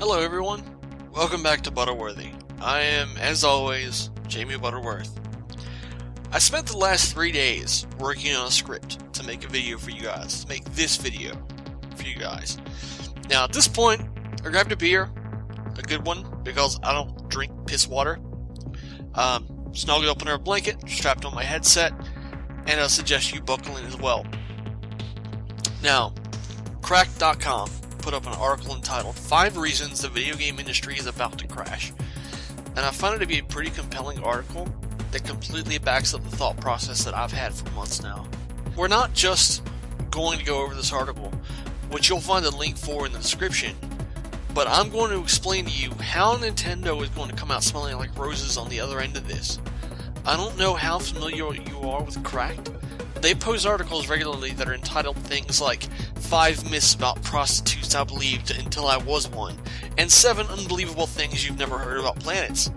Hello everyone, welcome back to Butterworthy. I am, as always, Jamie Butterworth. I spent the last 3 days working on a script to make a video for you guys, to make this video for you guys. Now at this point, I grabbed a beer, a good one, because I don't drink piss water. Snuggled up under a blanket, strapped on my headset, and I suggest you buckle in as well. Now, Cracked.com put up an article entitled 5 Reasons the Video Game Industry is About to Crash. And I found it to be a pretty compelling article that completely backs up the thought process that I've had for months now. We're not just going to go over this article, which you'll find a link for in the description, but I'm going to explain to you how Nintendo is going to come out smelling like roses on the other end of this. I don't know how familiar you are with Cracked. They post articles regularly that are entitled things like 5 myths about prostitutes I believed until I was one, and 7 unbelievable things you've never heard about planets.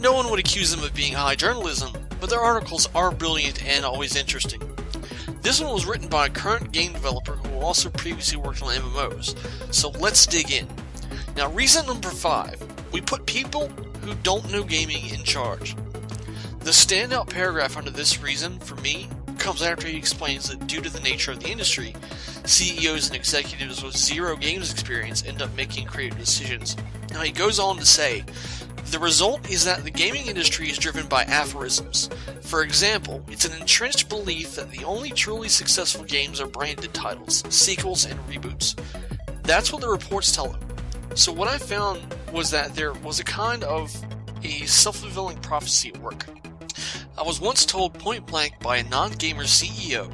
No one would accuse them of being high journalism, but their articles are brilliant and always interesting. This one was written by a current game developer who also previously worked on MMOs, so let's dig in. Now, reason number 5, we put people who don't know gaming in charge. The standout paragraph under this reason, for me, comes after he explains that due to the nature of the industry, CEOs and executives with zero games experience end up making creative decisions. Now he goes on to say, the result is that the gaming industry is driven by aphorisms. For example, it's an entrenched belief that the only truly successful games are branded titles, sequels, and reboots. That's what the reports tell him. So what I found was that there was a kind of a self-fulfilling prophecy at work. I was once told point blank by a non-gamer CEO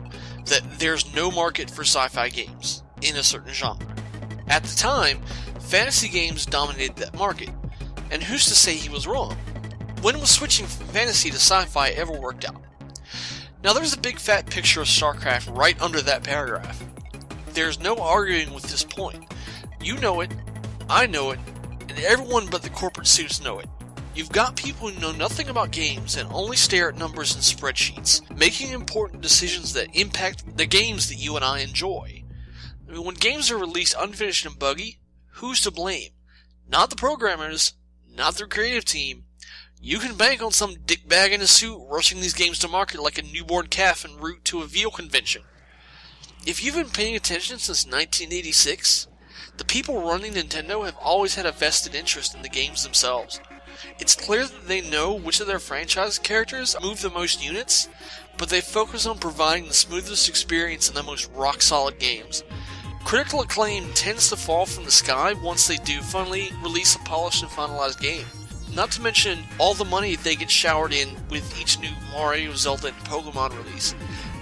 that there's no market for sci-fi games in a certain genre. At the time, fantasy games dominated that market, and who's to say he was wrong? When was switching from fantasy to sci-fi ever worked out? Now there's a big fat picture of StarCraft right under that paragraph. There's no arguing with this point. You know it, I know it, and everyone but the corporate suits know it. You've got people who know nothing about games and only stare at numbers and spreadsheets, making important decisions that impact the games that you and I enjoy. I mean, when games are released unfinished and buggy, who's to blame? Not the programmers, not their creative team. You can bank on some dickbag in a suit rushing these games to market like a newborn calf en route to a veal convention. If you've been paying attention since 1986, the people running Nintendo have always had a vested interest in the games themselves. It's clear that they know which of their franchise characters move the most units, but they focus on providing the smoothest experience in the most rock-solid games. Critical acclaim tends to fall from the sky once they do finally release a polished and finalized game. Not to mention all the money they get showered in with each new Mario, Zelda, and Pokemon release.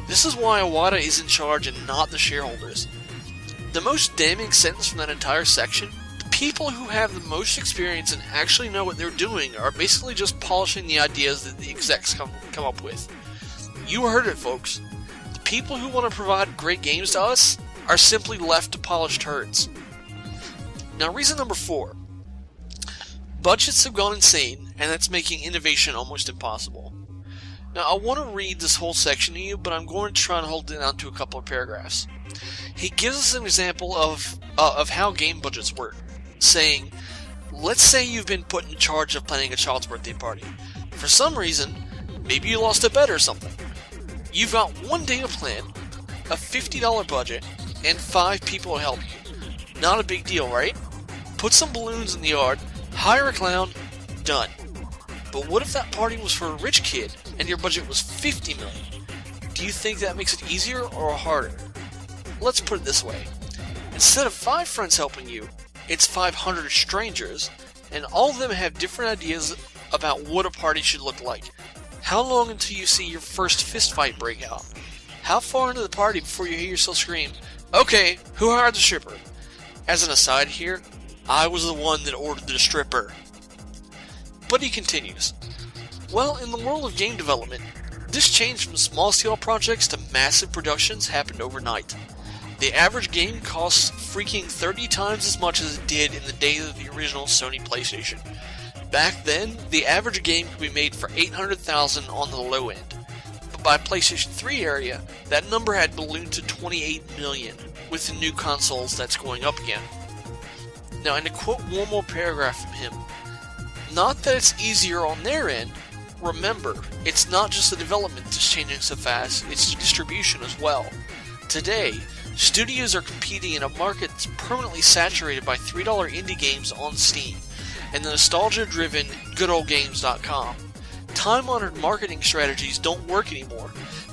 This is why Iwata is in charge and not the shareholders. The most damning sentence from that entire section: people who have the most experience and actually know what they're doing are basically just polishing the ideas that the execs come up with. You heard it, folks. The people who want to provide great games to us are simply left to polish turds. Now, reason number 4. Budgets have gone insane, and that's making innovation almost impossible. Now, I want to read this whole section to you, but I'm going to try and hold it down to a couple of paragraphs. He gives us an example of how game budgets work, saying, let's say you've been put in charge of planning a child's birthday party. For some reason, maybe you lost a bet or something. You've got one day to plan, a $50 budget, and 5 people to help you. Not a big deal, right? Put some balloons in the yard, hire a clown, done. But what if that party was for a rich kid and your budget was $50 million? Do you think that makes it easier or harder? Let's put it this way. Instead of 5 friends helping you, it's 500 strangers, and all of them have different ideas about what a party should look like. How long until you see your first fist fight break out? How far into the party before you hear yourself scream, okay, who hired the stripper? As an aside here, I was the one that ordered the stripper. But he continues, well, in the world of game development, this change from small-scale projects to massive productions happened overnight. The average game costs freaking 30 times as much as it did in the days of the original Sony PlayStation. Back then, the average game could be made for $800,000 on the low end. But by PlayStation 3 area, that number had ballooned to $28 million. With the new consoles, that's going up again. Now, and to quote one more paragraph from him, not that it's easier on their end, remember, it's not just the development that's changing so fast, it's the distribution as well. Today, studios are competing in a market that's permanently saturated by $3 indie games on Steam, and the nostalgia-driven goodoldgames.com. Time-honored marketing strategies don't work anymore,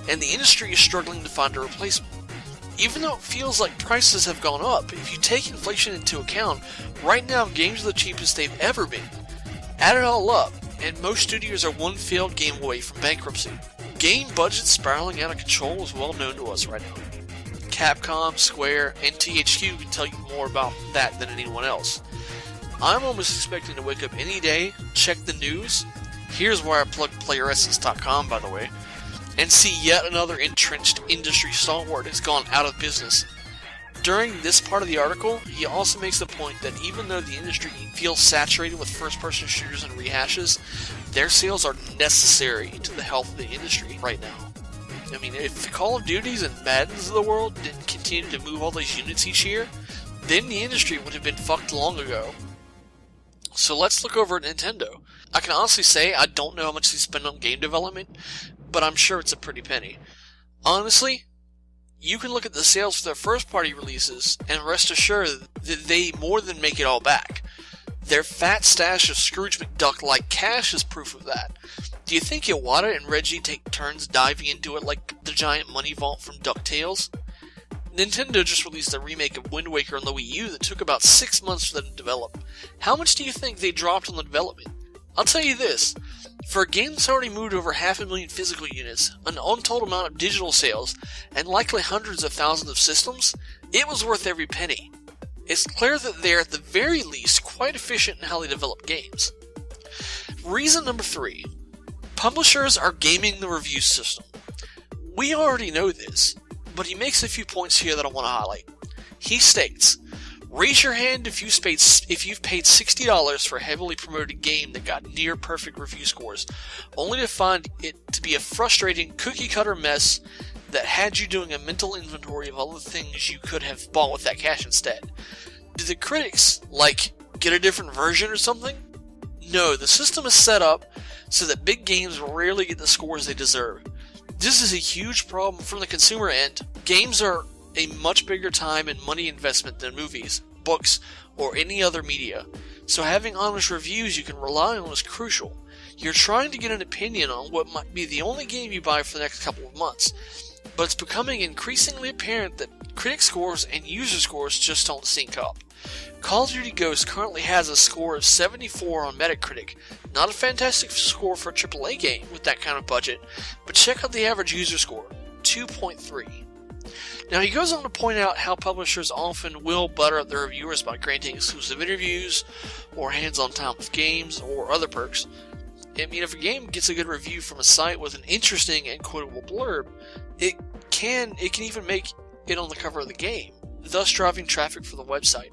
and the industry is struggling to find a replacement. Even though it feels like prices have gone up, if you take inflation into account, right now games are the cheapest they've ever been. Add it all up, and most studios are one failed game away from bankruptcy. Game budgets spiraling out of control is well known to us right now. Capcom, Square, and THQ can tell you more about that than anyone else. I'm almost expecting to wake up any day, check the news, here's where I plug PlayerEssence.com by the way, and see yet another entrenched industry stalwart has gone out of business. During this part of the article, he also makes the point that even though the industry feels saturated with first-person shooters and rehashes, their sales are necessary to the health of the industry right now. I mean, if the Call of Duties and Maddens of the world didn't continue to move all these units each year, then the industry would have been fucked long ago. So let's look over at Nintendo. I can honestly say I don't know how much they spend on game development, but I'm sure it's a pretty penny. Honestly, you can look at the sales for their first-party releases and rest assured that they more than make it all back. Their fat stash of Scrooge McDuck-like cash is proof of that. Do you think Iwata and Reggie take turns diving into it like the giant money vault from DuckTales? Nintendo just released a remake of Wind Waker on the Wii U that took about 6 months for them to develop. How much do you think they dropped on the development? I'll tell you this, for a game that's already moved over 500,000 physical units, an untold amount of digital sales, and likely hundreds of thousands of systems, it was worth every penny. It's clear that they're at the very least quite efficient in how they develop games. Reason number 3. Publishers are gaming the review system. We already know this, but he makes a few points here that I want to highlight. He states, raise your hand if you've paid $60 for a heavily promoted game that got near perfect review scores, only to find it to be a frustrating cookie-cutter mess that had you doing a mental inventory of all the things you could have bought with that cash instead. Did the critics, get a different version or something? No, the system is set up so that big games rarely get the scores they deserve. This is a huge problem from the consumer end. Games are a much bigger time and money investment than movies, books, or any other media. So having honest reviews you can rely on is crucial. You're trying to get an opinion on what might be the only game you buy for the next couple of months. But it's becoming increasingly apparent that critic scores and user scores just don't sync up. Call of Duty Ghosts currently has a score of 74 on Metacritic. Not a fantastic score for a AAA game with that kind of budget, but check out the average user score, 2.3. Now he goes on to point out how publishers often will butter up their reviewers by granting exclusive interviews, or hands-on time with games, or other perks. I mean, if a game gets a good review from a site with an interesting and quotable blurb, it can even make it on the cover of the game, thus driving traffic for the website.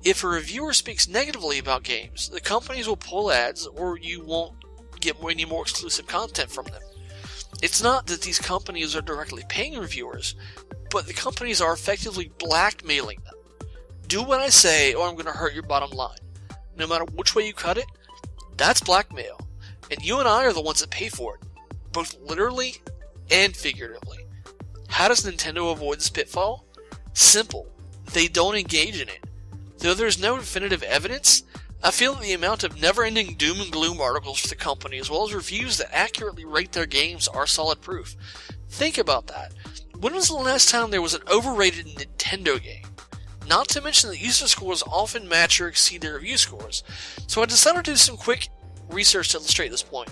If a reviewer speaks negatively about games, the companies will pull ads, or you won't get any more exclusive content from them. It's not that these companies are directly paying reviewers, but the companies are effectively blackmailing them. Do what I say, or I'm going to hurt your bottom line. No matter which way you cut it, that's blackmail. And you and I are the ones that pay for it, both literally and figuratively. How does Nintendo avoid this pitfall? Simple. They don't engage in it. Though there's no definitive evidence, I feel that the amount of never-ending doom and gloom articles for the company, as well as reviews that accurately rate their games, are solid proof. Think about that. When was the last time there was an overrated Nintendo game? Not to mention that user scores often match or exceed their review scores. So I decided to do some quick research to illustrate this point.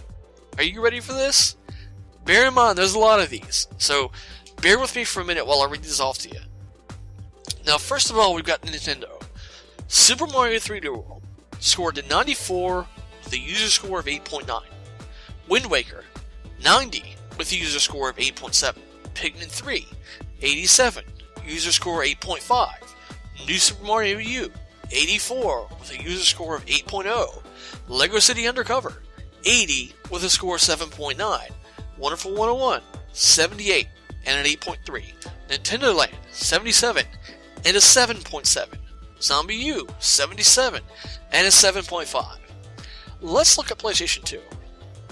Are you ready for this? Bear in mind, there's a lot of these, so bear with me for a minute while I read these off to you. Now, first of all, we've got Nintendo. Super Mario 3D World scored a 94 with a user score of 8.9. Wind Waker, 90 with a user score of 8.7. Pikmin 3, 87, user score 8.5. New Super Mario U, 84 with a user score of 8.0. Lego City Undercover, 80 with a score of 7.9. Wonderful 101, 78 and an 8.3. Nintendo Land, 77 and a 7.7. ZombiU, 77, and a 7.5. Let's look at PlayStation 2.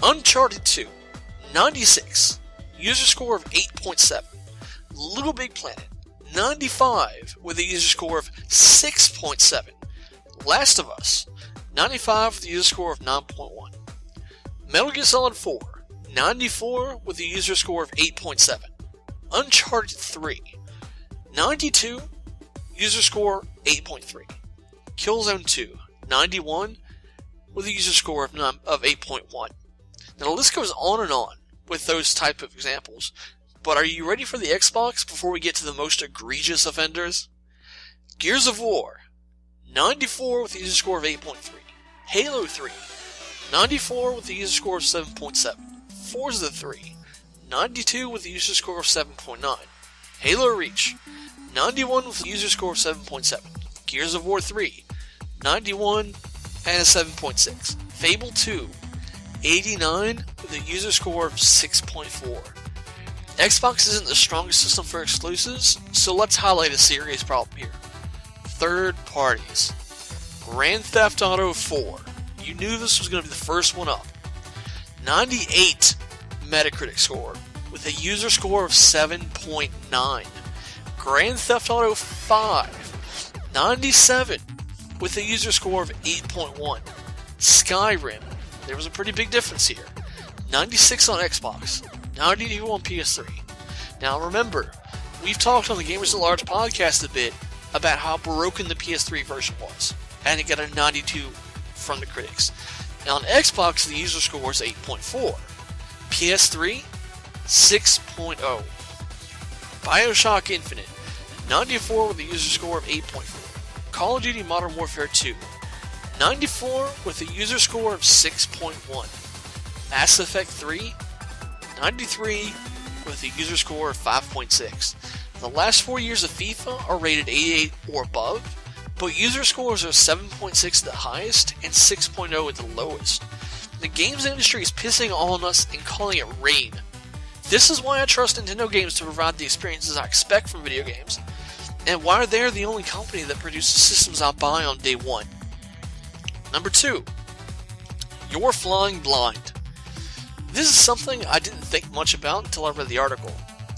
Uncharted 2, 96, user score of 8.7. Little Big Planet, 95, with a user score of 6.7. Last of Us, 95 with a user score of 9.1. Metal Gear Solid 4, 94 with a user score of 8.7. Uncharted 3, 92, user score 8.3. Killzone 2, 91 with a user score of 8.1. Now the list goes on and on with those type of examples, but are you ready for the Xbox before we get to the most egregious offenders? Gears of War, 94 with a user score of 8.3. Halo 3, 94 with a user score of 7.7. Forza 3, 92 with a user score of 7.9. Halo Reach, 91 with a user score of 7.7. Gears of War 3, 91 and a 7.6. Fable 2, 89 with a user score of 6.4. Xbox isn't the strongest system for exclusives, so let's highlight a serious problem here. Third parties. Grand Theft Auto 4. You knew this was going to be the first one up. 98 Metacritic score with a user score of 7.9. Grand Theft Auto 5. 97 with a user score of 8.1. Skyrim. There was a pretty big difference here. 96 on Xbox. 92 on PS3. Now remember, we've talked on the Gamers at Large podcast a bit about how broken the PS3 version was, and it got a 92 from the critics. Now on Xbox, the user score is 8.4. PS3, 6.0. Bioshock Infinite, 94 with a user score of 8.4. Call of Duty Modern Warfare 2, 94 with a user score of 6.1. Mass Effect 3, 93 with a user score of 5.6. The last 4 years of FIFA are rated 88 or above, but user scores are 7.6 at the highest and 6.0 at the lowest. The games industry is pissing on us and calling it rain. This is why I trust Nintendo games to provide the experiences I expect from video games, and why they're the only company that produces systems I buy on day one. Number 2. You're flying blind. This is something I didn't think much about until I read the article.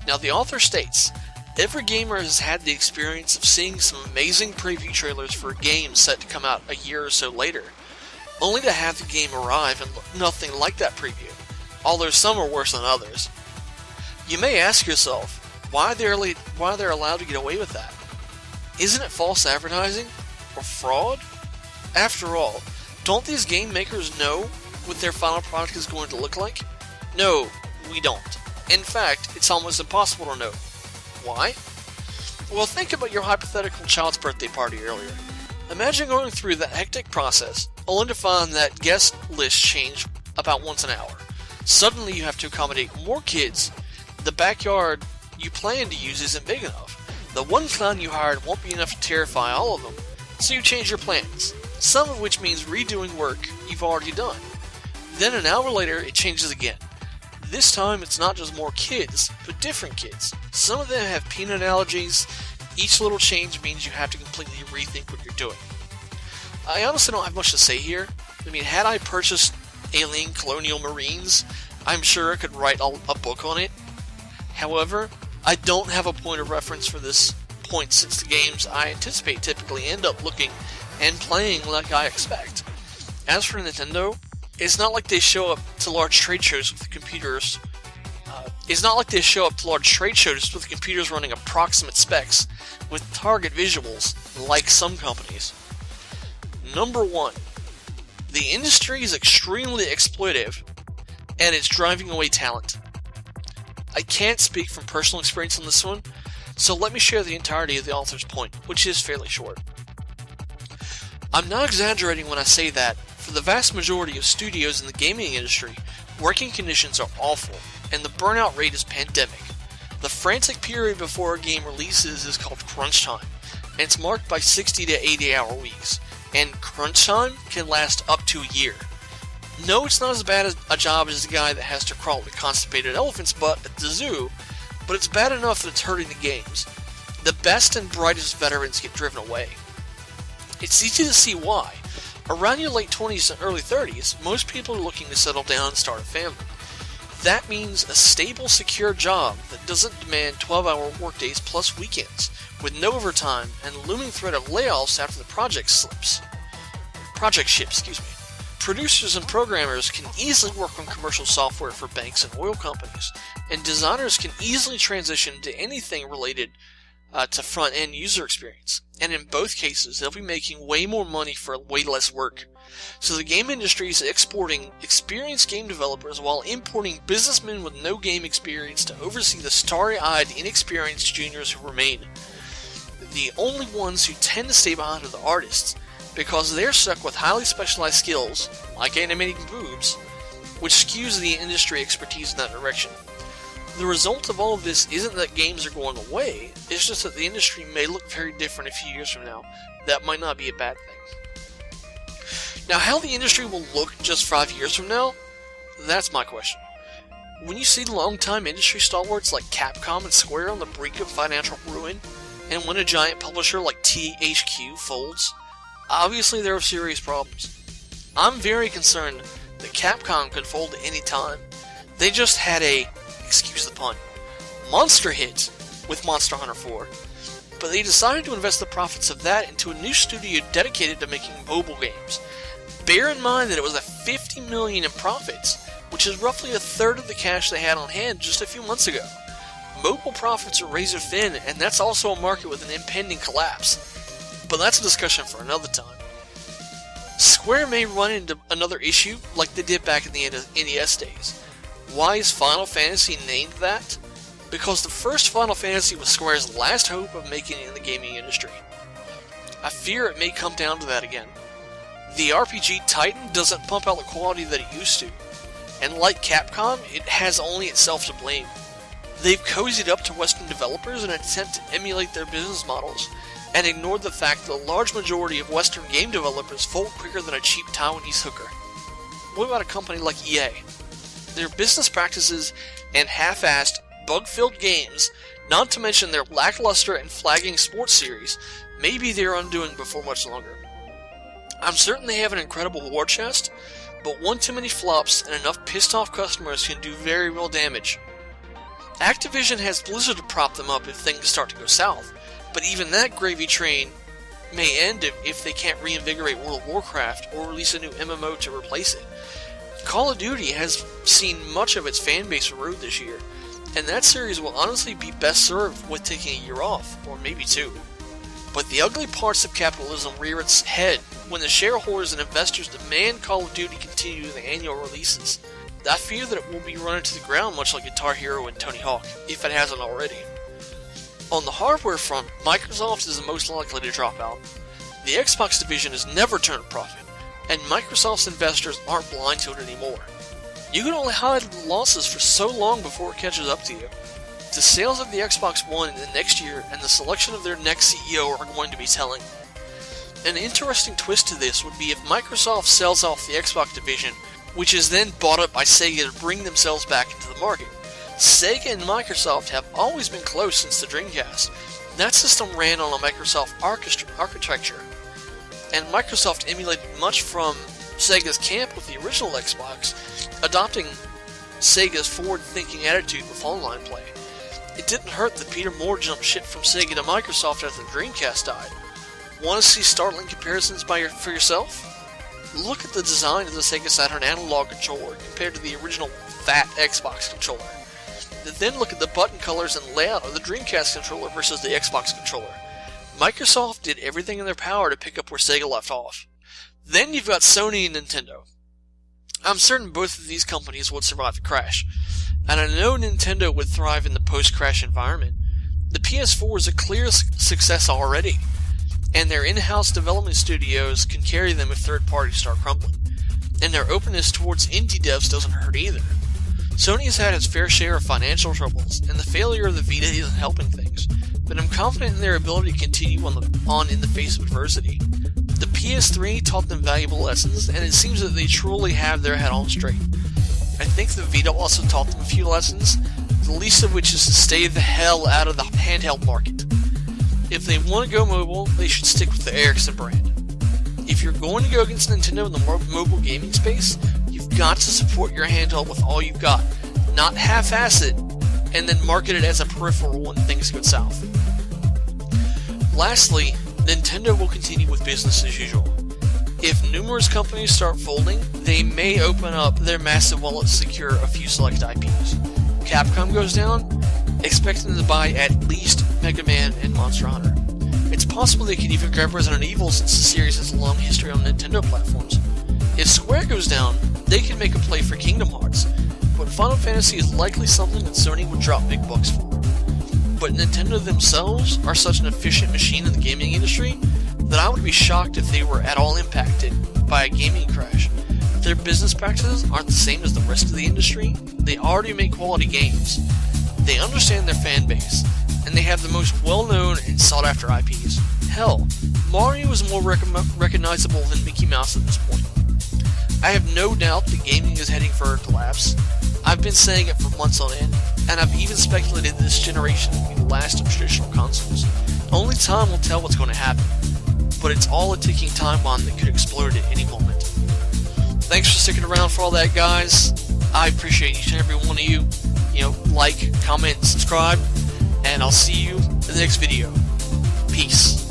Now the author states, every gamer has had the experience of seeing some amazing preview trailers for a game set to come out a year or so later, only to have the game arrive and look nothing like that preview, although some are worse than others. You may ask yourself, why they're allowed to get away with that? Isn't it false advertising? Or fraud? After all, don't these game makers know what their final product is going to look like? No, we don't. In fact, it's almost impossible to know. Why? Well, think about your hypothetical child's birthday party earlier. Imagine going through that hectic process, only to find that guest list change about once an hour. Suddenly you have to accommodate more kids. The backyard you plan to use isn't big enough. The one clown you hired won't be enough to terrify all of them, so you change your plans, some of which means redoing work you've already done. Then an hour later, it changes again. This time, it's not just more kids, but different kids. Some of them have peanut allergies. Each little change means you have to completely rethink what you're doing. I honestly don't have much to say here. I mean, had I purchased Alien Colonial Marines, I'm sure I could write a book on it. However, I don't have a point of reference for this point since the games I anticipate typically end up looking and playing like I expect. As for Nintendo, it's not like they show up to large trade shows with computers. With computers running approximate specs with target visuals like some companies. Number 1. The industry is extremely exploitive, and it's driving away talent. I can't speak from personal experience on this one, so let me share the entirety of the author's point, which is fairly short. I'm not exaggerating when I say that, for the vast majority of studios in the gaming industry, working conditions are awful, and the burnout rate is pandemic. The frantic period before a game releases is called crunch time, and it's marked by 60 to 80-hour weeks, and crunch time can last up to a year. No, it's not as bad as a job as the guy that has to crawl with a constipated elephant's butt at the zoo, but it's bad enough that it's hurting the games. The best and brightest veterans get driven away. It's easy to see why. Around your late 20s and early 30s, most people are looking to settle down and start a family. That means a stable, secure job that doesn't demand 12-hour workdays plus weekends, with no overtime and the looming threat of layoffs after the project ships. Producers and programmers can easily work on commercial software for banks and oil companies, and designers can easily transition to anything related to front-end user experience. And in both cases, they'll be making way more money for way less work. So the game industry is exporting experienced game developers while importing businessmen with no game experience to oversee the starry-eyed, inexperienced juniors who remain. The only ones who tend to stay behind are the artists, because they're stuck with highly specialized skills, like animating boobs, which skews the industry expertise in that direction. The result of all of this isn't that games are going away, it's just that the industry may look very different a few years from now. That might not be a bad thing. Now, how the industry will look just 5 years from now? That's my question. When you see longtime industry stalwarts like Capcom and Square on the brink of financial ruin, and when a giant publisher like THQ folds, obviously there are serious problems. I'm very concerned that Capcom could fold at any time. They just had a, excuse the pun, monster hit with Monster Hunter 4, but they decided to invest the profits of that into a new studio dedicated to making mobile games. Bear in mind that it was a $50 million in profits, which is roughly a third of the cash they had on hand just a few months ago. Mobile profits are razor thin, and that's also a market with an impending collapse. But that's a discussion for another time. Square may run into another issue like they did back in the NES days. Why is Final Fantasy named that? Because the first Final Fantasy was Square's last hope of making it in the gaming industry. I fear it may come down to that again. The RPG Titan doesn't pump out the quality that it used to, and like Capcom, it has only itself to blame. They've cozied up to Western developers in an attempt to emulate their business models, and ignored the fact that a large majority of Western game developers fold quicker than a cheap Taiwanese hooker. What about a company like EA? Their business practices and half-assed, bug-filled games, not to mention their lackluster and flagging sports series, may be their undoing before much longer. I'm certain they have an incredible war chest, but one too many flops and enough pissed-off customers can do very real damage. Activision has Blizzard to prop them up if things start to go south, but even that gravy train may end if they can't reinvigorate World of Warcraft or release a new MMO to replace it. Call of Duty has seen much of its fanbase erode this year, and that series will honestly be best served with taking a year off, or maybe two. But the ugly parts of capitalism rear its head when the shareholders and investors demand Call of Duty continue the annual releases. I fear that it will be run into the ground much like Guitar Hero and Tony Hawk, if it hasn't already. On the hardware front, Microsoft is the most likely to drop out. The Xbox division has never turned a profit, and Microsoft's investors aren't blind to it anymore. You can only hide the losses for so long before it catches up to you. The sales of the Xbox One in the next year and the selection of their next CEO are going to be telling. An interesting twist to this would be if Microsoft sells off the Xbox division, which is then bought up by Sega to bring themselves back into the market. Sega and Microsoft have always been close since the Dreamcast. That system ran on a Microsoft architecture, and Microsoft emulated much from Sega's camp with the original Xbox, adopting Sega's forward-thinking attitude with online play. It didn't hurt that Peter Moore jumped ship from Sega to Microsoft after the Dreamcast died. Want to see startling comparisons for yourself? Look at the design of the Sega Saturn analog controller compared to the original fat Xbox controller. Then look at the button colors and layout of the Dreamcast controller versus the Xbox controller. Microsoft did everything in their power to pick up where Sega left off. Then you've got Sony and Nintendo. I'm certain both of these companies would survive the crash, and I know Nintendo would thrive in the post-crash environment. The PS4 is a clear success already, and their in-house development studios can carry them if third parties start crumbling. And their openness towards indie devs doesn't hurt either. Sony has had its fair share of financial troubles, and the failure of the Vita isn't helping things, but I'm confident in their ability to continue on in the face of adversity. The PS3 taught them valuable lessons, and it seems that they truly have their head on straight. I think the Vita also taught them a few lessons, the least of which is to stay the hell out of the handheld market. If they want to go mobile, they should stick with the Ericsson brand. If you're going to go against Nintendo in the mobile gaming space, you've got to support your handheld with all you've got, not half-ass it and then market it as a peripheral when things go south. Lastly, Nintendo will continue with business as usual. If numerous companies start folding, they may open up their massive wallet to secure a few select IPs. Capcom goes down, expect them to buy at least Mega Man and Monster Hunter. It's possible they could even grab Resident Evil since the series has a long history on Nintendo platforms. If Square goes down, they can make a play for Kingdom Hearts, but Final Fantasy is likely something that Sony would drop big bucks for. But Nintendo themselves are such an efficient machine in the gaming industry that I would be shocked if they were at all impacted by a gaming crash. Their business practices aren't the same as the rest of the industry. They already make quality games. They understand their fan base, and they have the most well-known and sought-after IPs. Hell, Mario is more recognizable than Mickey Mouse at this point. I have no doubt that gaming is heading for a collapse. I've been saying it for months on end, and I've even speculated that this generation will be the last of traditional consoles. Only time will tell what's going to happen, but it's all a ticking time bomb that could explode at any moment. Thanks for sticking around for all that, guys. I appreciate each and every one of you. Like, comment, subscribe, and I'll see you in the next video. Peace.